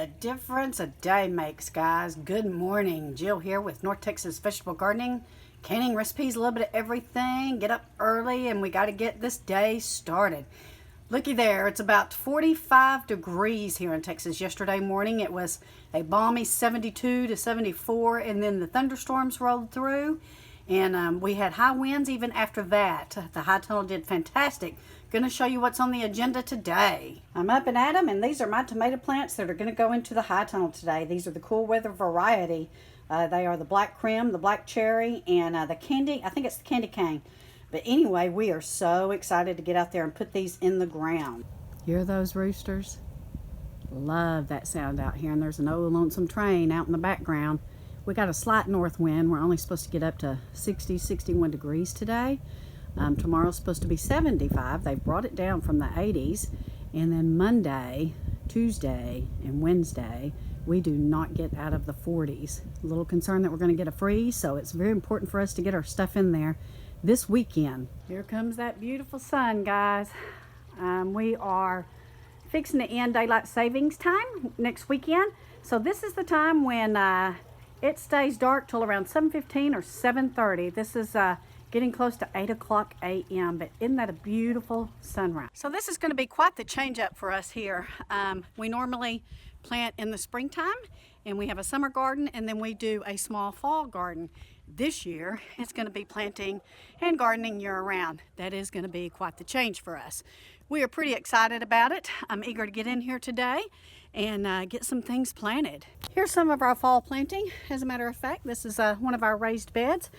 the difference a day makes, guys. Good morning. Jill here with North Texas Vegetable Gardening. Canning recipes, a little bit of everything. Get up early and we got to get this day started. Looky there, it's about 45 degrees here in Texas. Yesterday morning it was a balmy 72 to 74, and then the thunderstorms rolled through, and we had high winds even after that. The high tunnel did fantastic. Gonna show you what's on the agenda today. I'm up and at 'em, and these are my tomato plants that are gonna go into the high tunnel today. These are the cool weather variety. They are the black creme, the black cherry, and the candy, I think it's the candy cane. But anyway, we are so excited to get out there and put these in the ground. Hear those roosters? Love that sound out here. And there's an old lonesome train out in the background. We got a slight north wind. We're only supposed to get up to 60, 61 degrees today. Tomorrow's supposed to be 75. They brought it down from the 80s. And then Monday, Tuesday, and Wednesday, we do not get out of the 40s. A little concerned that we're going to get a freeze, so it's very important for us to get our stuff in there this weekend. Here comes that beautiful sun, guys. We are fixing to end daylight savings time next weekend. So this is the time when it stays dark till around 7:15 or 7:30. This is getting close to 8 o'clock a.m. But isn't that a beautiful sunrise? So this is going to be quite the change up for us here. We normally plant in the springtime, and we have a summer garden, and then we do a small fall garden. This year it's going to be planting and gardening year-round. That is going to be quite the change for us. We are pretty excited about it. I'm eager to get in here today and get some things planted. Here's some of our fall planting. As a matter of fact, this is one of our raised beds,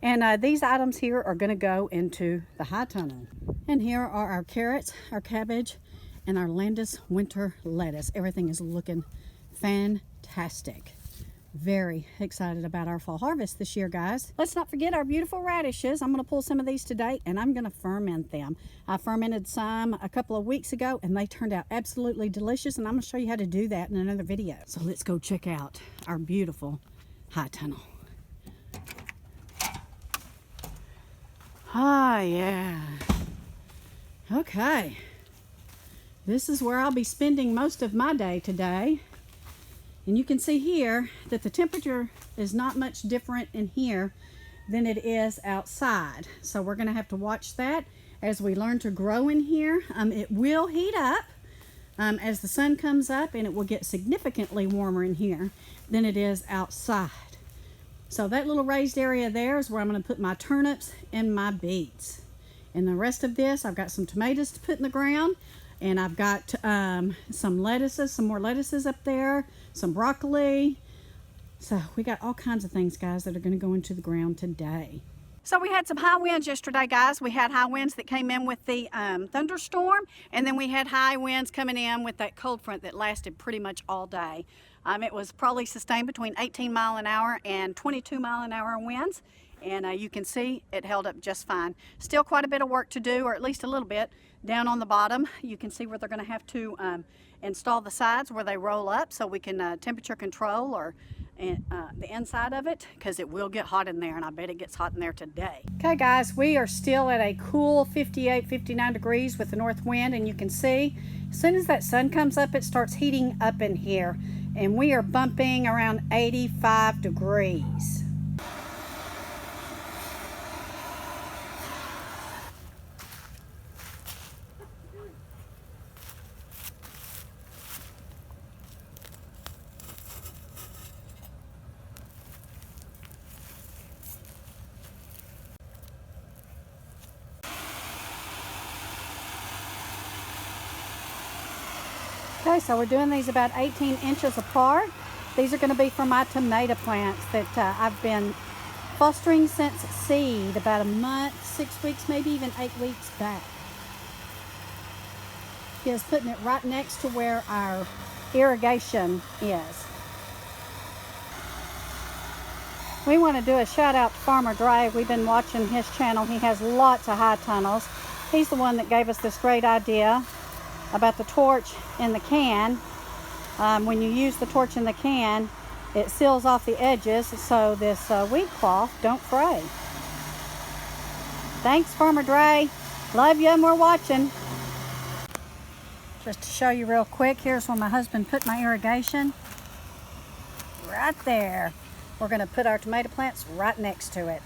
and these items here are going to go into the high tunnel. And here are our carrots, our cabbage, and our Landis winter lettuce. Everything is looking fantastic. Very excited about our fall harvest this year, guys. Let's not forget our beautiful radishes. I'm going to pull some of these today, and I'm going to ferment them. I fermented some a couple of weeks ago, and they turned out absolutely delicious, and I'm going to show you how to do that in another video. So let's go check out our beautiful high tunnel. Ah, yeah. Okay. This is where I'll be spending most of my day today. And you can see here that the temperature is not much different in here than it is outside. So we're going to have to watch that as we learn to grow in here. It will heat up as the sun comes up, and it will get significantly warmer in here than it is outside. So that little raised area there is where I'm going to put my turnips and my beets. And the rest of this, I've got some tomatoes to put in the ground. And I've got some lettuces, some more lettuces up there, some broccoli. So we got all kinds of things, guys, that are going to go into the ground today. So we had some high winds yesterday, guys. We had high winds that came in with the thunderstorm, and then we had high winds coming in with that cold front that lasted pretty much all day. It was probably sustained between 18 mile an hour and 22 mile an hour winds. And you can see it held up just fine. Still quite a bit of work to do, or at least a little bit. Down on the bottom, you can see where they're going to have to install the sides where they roll up, so we can temperature control or the inside of it, because it will get hot in there, and I bet it gets hot in there today. Okay, guys, we are still at a cool 58, 59 degrees with the north wind, and you can see as soon as that sun comes up, it starts heating up in here, and we are bumping around 85 degrees. Okay, so we're doing these about 18 inches apart. These are going to be for my tomato plants that I've been fostering since seed, about a month, 6 weeks, maybe even 8 weeks back. Is putting it right next to where our irrigation is. We want to do a shout out to Farmer Dre. We've been watching his channel. He has lots of high tunnels. He's the one that gave us this great idea about the torch in the can. When you use the torch in the can, it seals off the edges so this wheat cloth don't fray. Thanks, Farmer Dre. Love you, and we're watching. Just to show you real quick, here's where my husband put my irrigation. Right there. We're going to put our tomato plants right next to it.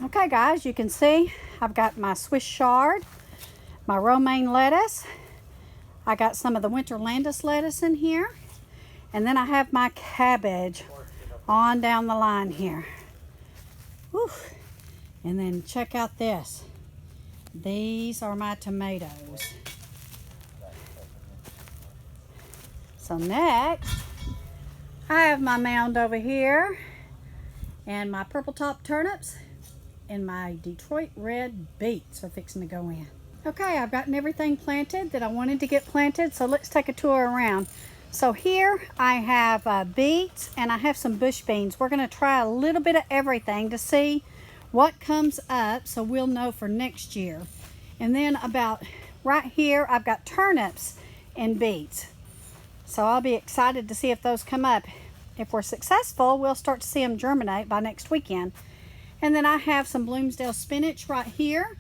Okay guys, you can see I've got my Swiss chard, my romaine lettuce, I got some of the winter landis lettuce in here, and then I have my cabbage on down the line here. Whew. And then check out this. These are my tomatoes. So next, I have my mound over here, and my purple top turnips, and my Detroit red beets are fixing to go in. Okay, I've gotten everything planted that I wanted to get planted, so let's take a tour around. So here I have beets and I have some bush beans. We're going to try a little bit of everything to see what comes up, so we'll know for next year. And then about right here I've got turnips and beets. So I'll be excited to see if those come up. If we're successful, we'll start to see them germinate by next weekend. And then I have some Bloomsdale spinach right here.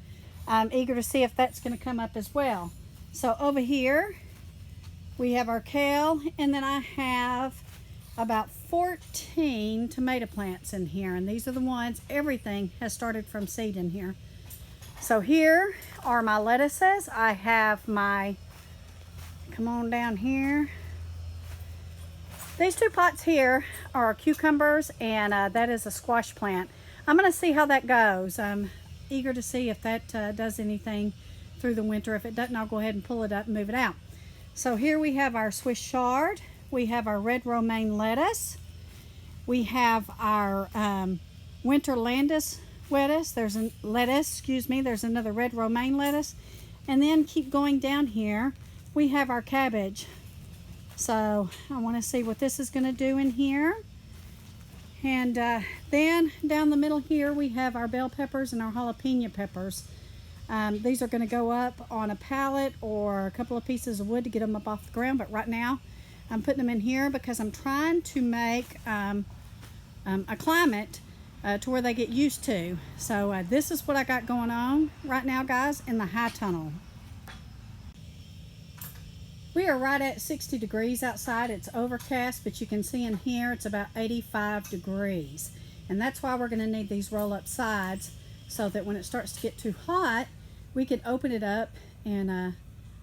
I'm eager to see if that's going to come up as well. So over here we have our kale, and then I have about 14 tomato plants in here, and these are the ones, everything has started from seed in here. So here are my lettuces. I have my, come on down here. These two pots here are cucumbers, and that is a squash plant. I'm going to see how that goes. I'm eager to see if that does anything through the winter. If it doesn't, I'll go ahead and pull it up and move it out. So here we have our Swiss chard. We have our red romaine lettuce. We have our winter landis lettuce. There's another red romaine lettuce. And then keep going down here. We have our cabbage. So I want to see what this is going to do in here. And then down the middle here we have our bell peppers and our jalapeno peppers. These are going to go up on a pallet or a couple of pieces of wood to get them up off the ground, but right now I'm putting them in here because I'm trying to make a climate to where they get used to. So this is what I got going on right now, guys, in the high tunnel. We are right at 60 degrees outside. It's overcast, but you can see in here it's about 85 degrees. And that's why we're going to need these roll-up sides, so that when it starts to get too hot, we can open it up and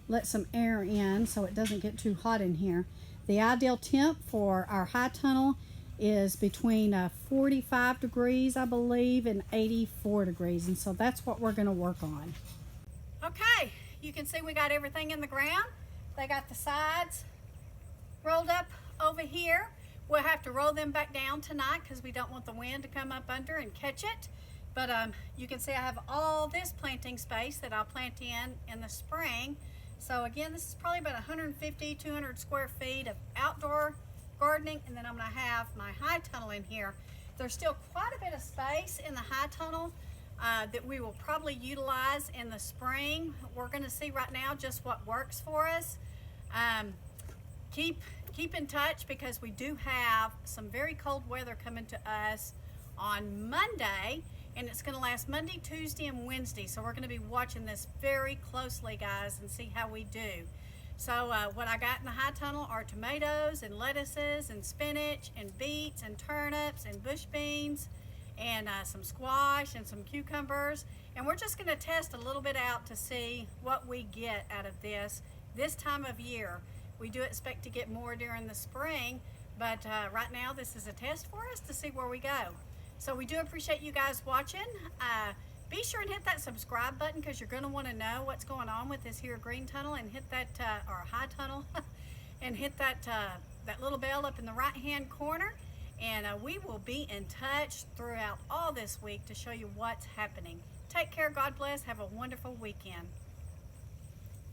let some air in so it doesn't get too hot in here. The ideal temp for our high tunnel is between 45 degrees, I believe, and 84 degrees. And so that's what we're going to work on. Okay, you can see we got everything in the ground. They got the sides rolled up over here. We'll have to roll them back down tonight because we don't want the wind to come up under and catch it. But you can see I have all this planting space that I'll plant in the spring. So again, this is probably about 150, 200 square feet of outdoor gardening. And then I'm going to have my high tunnel in here. There's still quite a bit of space in the high tunnel that we will probably utilize in the spring. We're going to see right now just what works for us. Keep in touch because we do have some very cold weather coming to us on Monday, and it's going to last Monday, Tuesday, and Wednesday. So we're going to be watching this very closely, guys, and see how we do. So what I got in the high tunnel are tomatoes and lettuces and spinach and beets and turnips and bush beans and some squash and some cucumbers. And we're just going to test a little bit out to see what we get out of this time of year. We do expect to get more during the spring, but right now this is a test for us to see where we go. So we do appreciate you guys watching. Be sure and hit that subscribe button because you're going to want to know what's going on with this here green tunnel, and hit that, or high tunnel, and hit that, that little bell up in the right hand corner. And we will be in touch throughout all this week to show you what's happening. Take care, God bless, have a wonderful weekend.